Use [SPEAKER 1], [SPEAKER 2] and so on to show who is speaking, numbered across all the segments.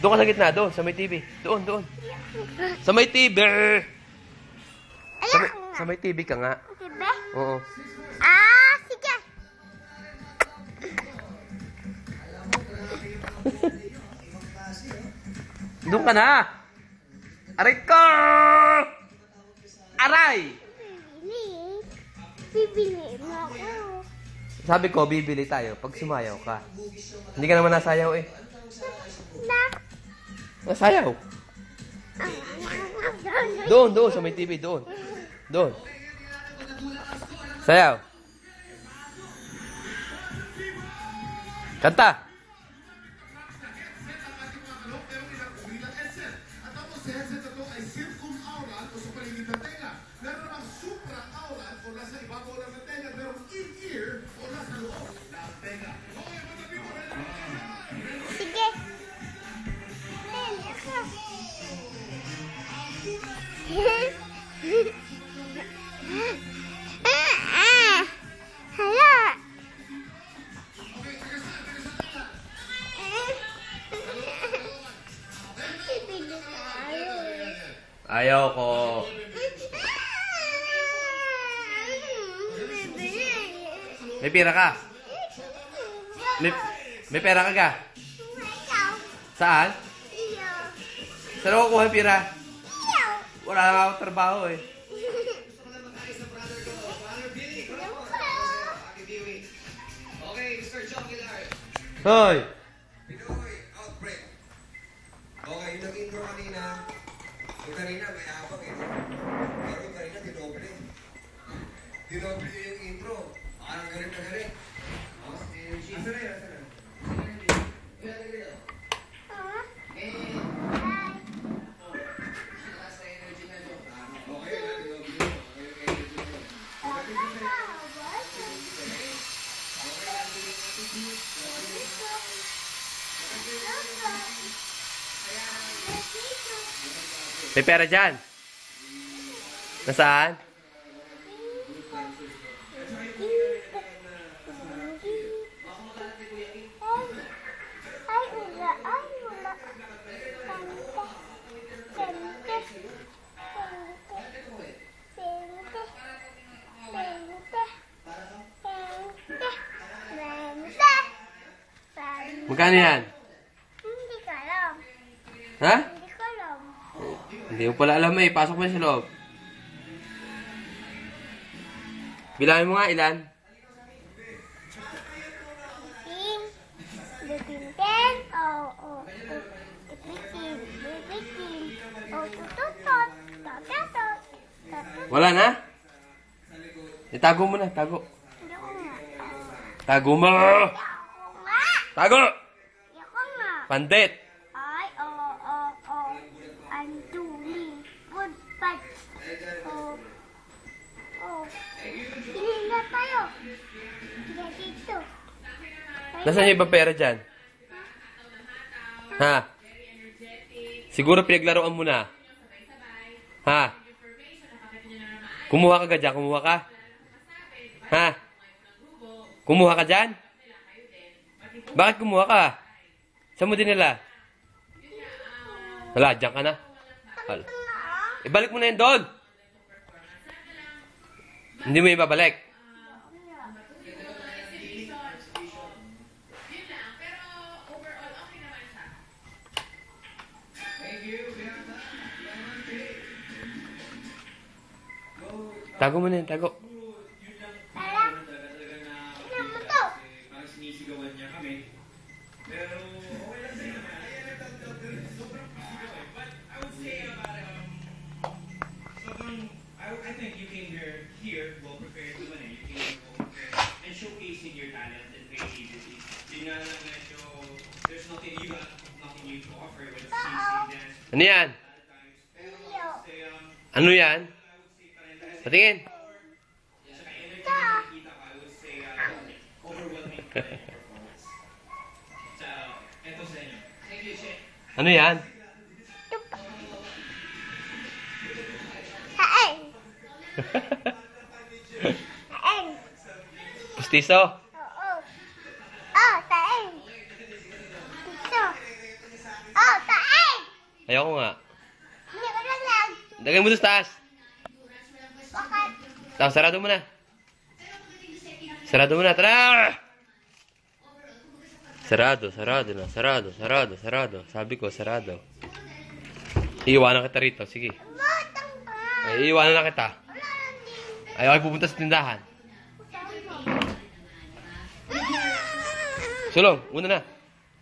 [SPEAKER 1] Doon ka sa gitna, doon, sa may TV. Doon, doon. Sa may TV! Sa may TV ka nga.
[SPEAKER 2] TV?
[SPEAKER 1] Oo.
[SPEAKER 2] Ah, sige.
[SPEAKER 1] Doon ka na! Aray ko! Aray!
[SPEAKER 2] Bibili mo ako.
[SPEAKER 1] Sabi ko, bibili tayo pag sumayaw ka. Hindi ka naman nasayaw eh. Nasayaw. Doon, doon, sa may TV, doon. Doon. Sayaw. Kanta.
[SPEAKER 2] Sige. Hala. Bibili tayo.
[SPEAKER 1] Ayaw ko. May pera ka? May pera ka ga? Saan? Saan ako kuha yung pera? Wala nga akong trabaho eh. Hoy!
[SPEAKER 3] Pinoy, outbreak. Okay, yung nag-intro kanina, yung kanina may abang eh. Pero yung kanina, dinoble. Dinoble yung intro. Parang galit na galit. Asa na yun, asa na?
[SPEAKER 1] May pera dyan. Nasaan? Magkano yan?
[SPEAKER 2] Hindi ko alam.
[SPEAKER 1] Ha?
[SPEAKER 2] Hindi ko alam.
[SPEAKER 1] Hindi mo pala alam eh. Pasok mo sa loob. Bilangin mo nga ilan.
[SPEAKER 2] Bibitin. Oo. Bibitin. Bibitin. O tututot. Tatatot.
[SPEAKER 1] Wala na? Itago mo na. Tago.
[SPEAKER 2] Hindi ko nga.
[SPEAKER 1] Tago mo!
[SPEAKER 2] Hindi ko nga.
[SPEAKER 1] Tago!
[SPEAKER 2] Hindi ko nga.
[SPEAKER 1] Pandit!
[SPEAKER 2] Ay, oo. I'm doing good fight. Hindi na tayo. Hindi dito.
[SPEAKER 1] Nasaan yung ibang pera dyan? Ha? Siguro pinaglaruan mo na. Ha? Kumuha ka dyan? Kumuha ka? Ha? Kumuha ka dyan? Bakit kumuha ka? Saan mo dinala? Wala, dyan ka na. Wala. Ibalik mo na yun doon. Hindi mo ibabalik. Tago mo na yun, tago.
[SPEAKER 2] Tara. Tignan mo to.
[SPEAKER 3] Parang sinisigawan niya kami. Pero, okay lang sa'yo. Sobrang pasigaw eh. But, I would say, sobrang, I think you came here well prepared naman eh. You came here well prepared. And showcasing your talent and creativity. Yun nga lang medyo, there's nothing you to offer when it's singing, dance.
[SPEAKER 1] Ano yan?
[SPEAKER 3] Pero, I would say,
[SPEAKER 1] Ano yan? Patingin.
[SPEAKER 3] saka energy na nakikita ko, I would say, overwhelming performance. So, eto sa inyo. Thank you, Shane.
[SPEAKER 1] Ano yan?
[SPEAKER 2] Kain. Kain.
[SPEAKER 1] Pustiso?
[SPEAKER 2] Oo. Oh, kain. Dito. Oh, kain.
[SPEAKER 1] Ayoko nga.
[SPEAKER 2] Hindi ko na lang.
[SPEAKER 1] Lagay mo doon sa taas.
[SPEAKER 2] Bakit?
[SPEAKER 1] Tapos, sarado mo na. Sarado mo na. Tara! Sarado na. Sarado. Sabi ko, sarado. Iiwanan kita rito. Sige.
[SPEAKER 2] Batang ka.
[SPEAKER 1] Ay, iiwanan na kita.
[SPEAKER 2] Wala lang din.
[SPEAKER 1] Ayaw kayo pupunta sa tindahan. Sulong, una na.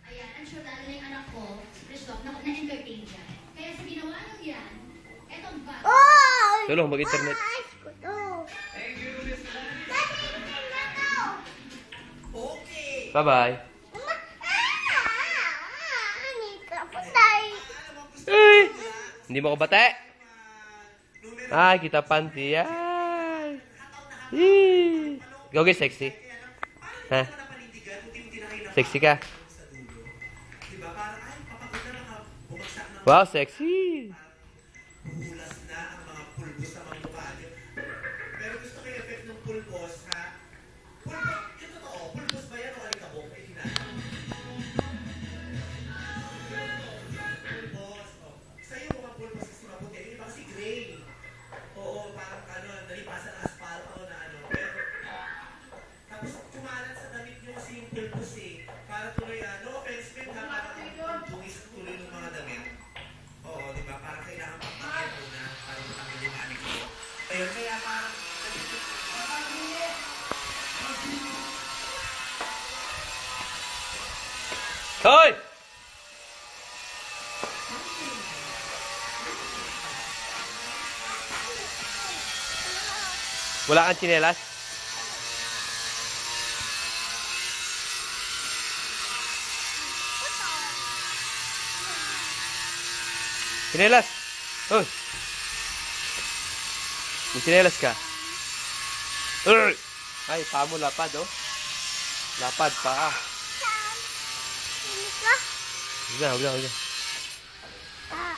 [SPEAKER 4] Ayan, I'm sure lalo na yung anak ko, si Christoph, na-entertain siya. Kaya sa ginawa nyo yan, etong bag.
[SPEAKER 2] Oh!
[SPEAKER 1] Sulong, mag-internet.
[SPEAKER 2] Ayos ko to. Dati na ako.
[SPEAKER 1] Bye-bye.
[SPEAKER 2] Anita, patay.
[SPEAKER 1] Ay! Hindi mo ko bate? Ay, kita panty. Ay! Yee! Go get sexy. Ha? Sexy ka? Wow, sexy!
[SPEAKER 3] Bulas na ang mga pulbos sa mga mukha nyo. Pero gusto ko yung effect ng pulbos, ha? Pulbos, yung totoo, pulbos ba yan o alikabok? Eh, hinahan. Pulbos, oh. Sa'yo mga pulbos kasi mabuti. Yung iba kasi gray. Oo, parang ano, nalipasan ng asfalto na ano. Pero, tapos kumalat sa damit nyo kasi yung pulbos eh. Para tuloy, no offense men, ha? Parang bungis tuloy ng mga damit. Oo, di ba? Parang kailangan pagpakit muna para matanggal yung anik ko. Ayun, kaya parang...
[SPEAKER 1] Hoy! Wala kang tsinelas? Tsinelas! Hoy! May tsinelas ka? Uy! Ay, paa mo lapad, oh. Lapad, paa.
[SPEAKER 2] Saan? Sino ka?
[SPEAKER 1] Huwag na.
[SPEAKER 2] Ah.